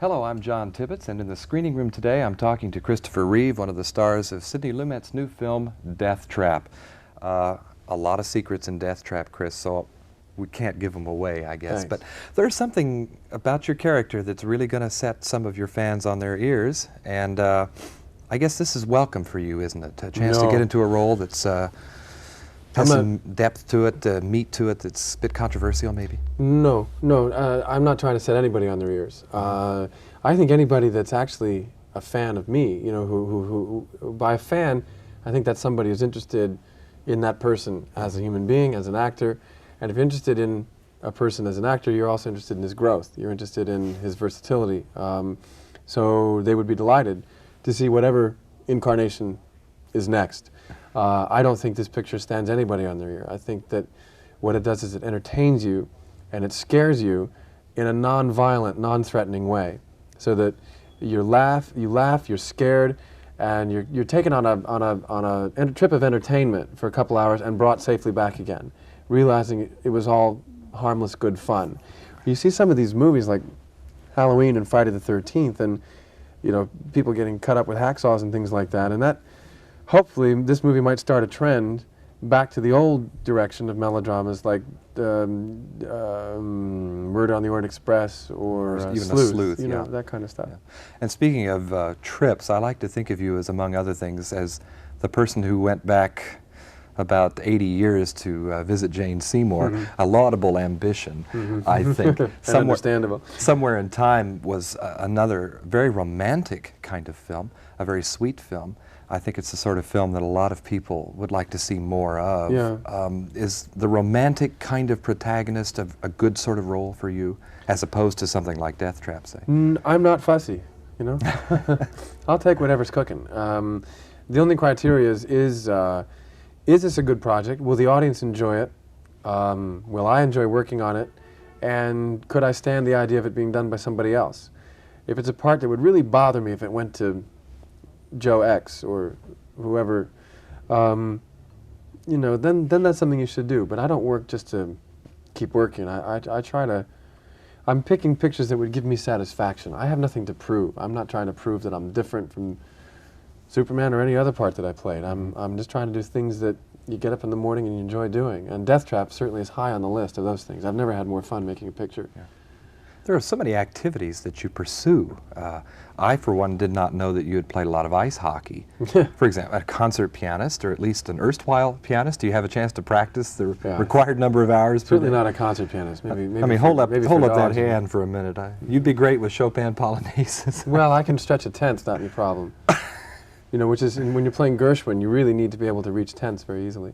Hello, I'm John Tibbetts, and in the screening room today I'm talking to Christopher Reeve, one of the stars of Sidney Lumet's new film, Deathtrap. A lot of secrets in Deathtrap, Chris, so we can't give them away, I guess. Thanks. But there's something about your character that's really going to set some of your fans on their ears, and I guess this is welcome for you, isn't it? A chance to get into a role that's has some depth to it, meat to it, that's a bit controversial, maybe? No, I'm not trying to set anybody on their ears. I think anybody that's actually a fan of me, you know, who by a fan, I think that's somebody who's interested in that person as a human being, as an actor. And if you're interested in a person as an actor, you're also interested in his growth. You're interested in his versatility. So they would be delighted to see whatever incarnation is next. I don't think this picture stands anybody on their ear. I think that what it does is it entertains you and it scares you in a non-violent, non-threatening way, so that you laugh, you're scared, and you're taken on a trip of entertainment for a couple hours and brought safely back again, realizing it was all harmless, good fun. You see some of these movies like Halloween and Friday the 13th, and you know, people getting cut up with hacksaws and things like that, and that hopefully this movie might start a trend back to the old direction of melodramas like Murder on the Orient Express or even Sleuth, you yeah. know, that kind of stuff. Yeah. And speaking of trips, I like to think of you as, among other things, as the person who went back about 80 years to visit Jane Seymour. A laudable ambition, I think. Understandable. Somewhere in Time was another very romantic kind of film, a very sweet film. I think it's the sort of film that a lot of people would like to see more of. Yeah. Is the romantic kind of protagonist a good sort of role for you, as opposed to something like Deathtrap, say? I'm not fussy, you know. I'll take whatever's cooking. The only criteria is this a good project? Will the audience enjoy it? Will I enjoy working on it? And could I stand the idea of it being done by somebody else? If it's a part that would really bother me if it went to Joe X or whoever, you know, then that's something you should do. But I don't work just to keep working. I try to, I'm picking pictures that would give me satisfaction. I have nothing to prove. I'm not trying to prove that I'm different from Superman or any other part that I played. I'm just trying to do things that you get up in the morning and you enjoy doing. And Deathtrap certainly is high on the list of those things. I've never had more fun making a picture. Yeah. There are so many activities that you pursue. I, for one, did not know that you had played a lot of ice hockey. For example, a concert pianist, or at least an erstwhile pianist. Do you have a chance to practice the required number of hours? Certainly not a concert pianist. Maybe I mean, hold up that hand for a minute. You'd be great with Chopin Polonaises. Well, I can stretch a tenth, not any problem. You know, which is, when you're playing Gershwin, you really need to be able to reach tenths very easily.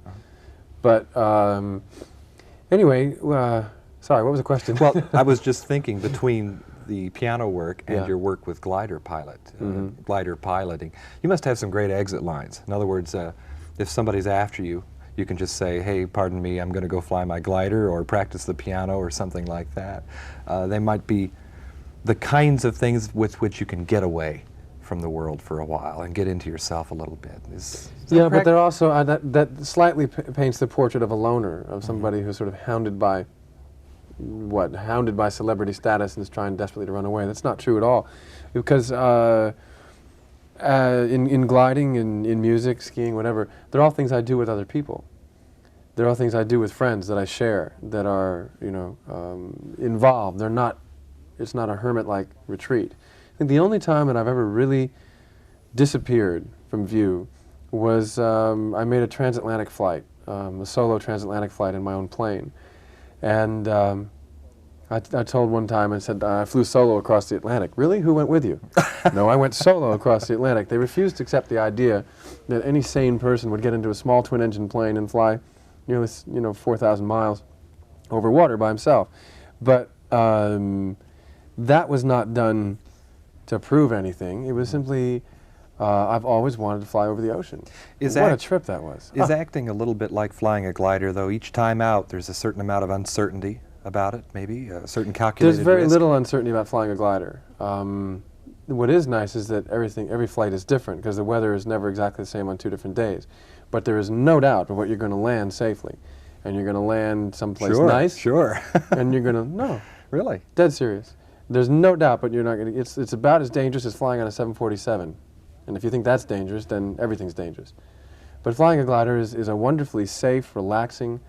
But anyway, sorry, what was the question? Well, I was just thinking, between the piano work and your work with glider piloting, you must have some great exit lines. In other words, if somebody's after you, you can just say, hey, pardon me, I'm going to go fly my glider, or practice the piano, or something like that. They might be the kinds of things with which you can get away from the world for a while and get into yourself a little bit. Yeah, but they're also, that slightly paints the portrait of a loner, of somebody who's sort of hounded by celebrity status and is trying desperately to run away. That's not true at all, because in gliding, in music, skiing, whatever, they're all things I do with other people. They're all things I do with friends that I share, that are, you know, involved. They're not, it's not a hermit-like retreat. I think the only time that I've ever really disappeared from view was I made a transatlantic flight, a solo transatlantic flight in my own plane. And I told one time, I said, I flew solo across the Atlantic. Really? Who went with you? No, I went solo across the Atlantic. They refused to accept the idea that any sane person would get into a small twin-engine plane and fly nearly, 4,000 miles over water by himself. But that was not done to prove anything. It was simply, I've always wanted to fly over the ocean. What a trip that was. Is acting a little bit like flying a glider, though? Each time out, there's a certain amount of uncertainty about it, maybe? A certain calculated There's very risk? little uncertainty about flying a glider. What is nice is that every flight is different, because the weather is never exactly the same on 2 different days. But there is no doubt of what you're going to land safely. And you're going to land someplace nice. Sure. And you're going to, no. Really? Dead serious. There's no doubt, but you're not going to. It's about as dangerous as flying on a 747. And if you think that's dangerous, then everything's dangerous. But flying a glider is a wonderfully safe, relaxing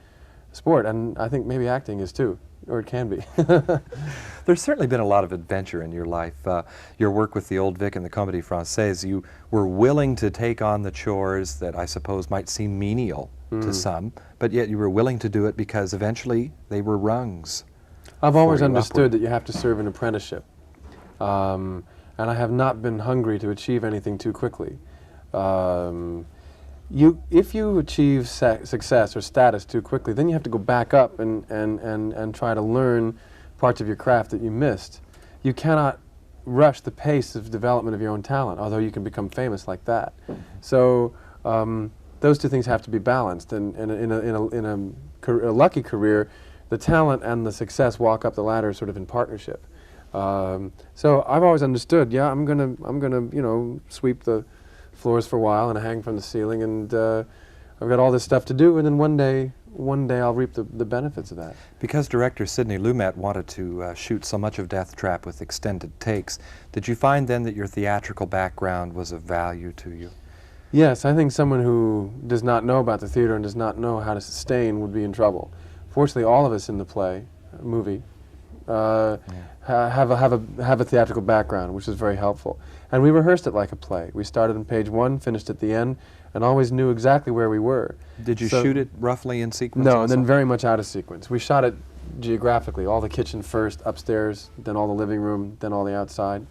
sport, and I think maybe acting is too, or it can be. There's certainly been a lot of adventure in your life. Your work with the Old Vic and the Comédie Française, you were willing to take on the chores that I suppose might seem menial to some, but yet you were willing to do it because eventually they were rungs. I've always understood upward. that you have to serve an apprenticeship, and I have not been hungry to achieve anything too quickly. If you achieve success or status too quickly, then you have to go back up and try to learn parts of your craft that you missed. You cannot rush the pace of development of your own talent, although you can become famous like that. So those two things have to be balanced, and in a lucky career, the talent and the success walk up the ladder sort of in partnership. So I've always understood, yeah, I'm gonna you know, sweep the floors for a while and hang from the ceiling, and I've got all this stuff to do, and then one day I'll reap the benefits of that. Because director Sidney Lumet wanted to shoot so much of Deathtrap with extended takes, did you find then that your theatrical background was of value to you? Yes, I think someone who does not know about the theater and does not know how to sustain would be in trouble. Fortunately, all of us in the movie, have a theatrical background, which is very helpful. And we rehearsed it like a play. We started on page 1, finished at the end, and always knew exactly where we were. Did you shoot it roughly in sequence? No, also? and then very much out of sequence. We shot it geographically, all the kitchen first, upstairs, then all the living room, then all the outside.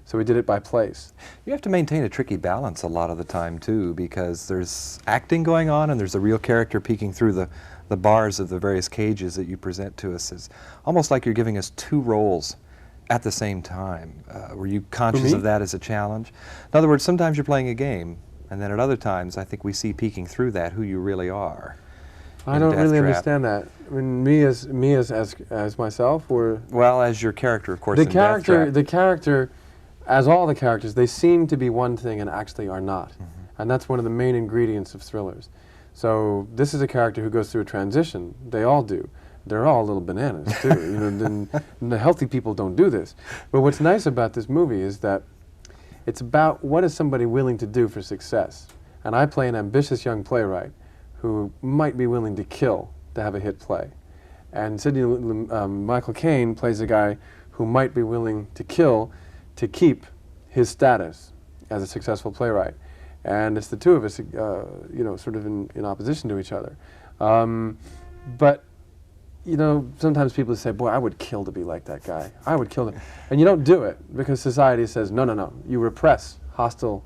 So we did it by place. You have to maintain a tricky balance a lot of the time, too, because there's acting going on and there's a real character peeking through the bars of the various cages that you present to us. It's almost like you're giving us two roles at the same time. Were you conscious of that as a challenge? In other words, sometimes you're playing a game, and then at other times I think we see peeking through that who you really are. I don't really understand that. I mean, me as myself, or well, as your character, of course. The character, as all the characters, they seem to be one thing and actually are not, and that's one of the main ingredients of thrillers. So this is a character who goes through a transition. They all do. They're all little bananas too. You know, the healthy people don't do this. But what's nice about this movie is that it's about what is somebody willing to do for success. And I play an ambitious young playwright who might be willing to kill to have a hit play. And Michael Caine plays a guy who might be willing to kill to keep his status as a successful playwright. And it's the two of us, you know, sort of in opposition to each other. But, you know, sometimes people say, boy, I would kill to be like that guy. I would kill to. And you don't do it because society says, no, no, no. You repress hostile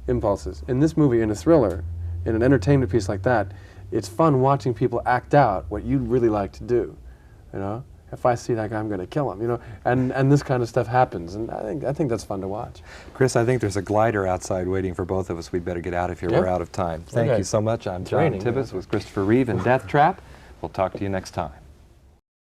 impulses. In this movie, in a thriller, in an entertainment piece like that, it's fun watching people act out what you'd really like to do, you know? If I see that guy, I'm going to kill him, you know, and this kind of stuff happens, and I think that's fun to watch. Chris, I think there's a glider outside waiting for both of us. We'd better get out of here. Yeah. We're out of time. Thank you so much. I'm John Tibbetts with Christopher Reeve in Deathtrap. We'll talk to you next time.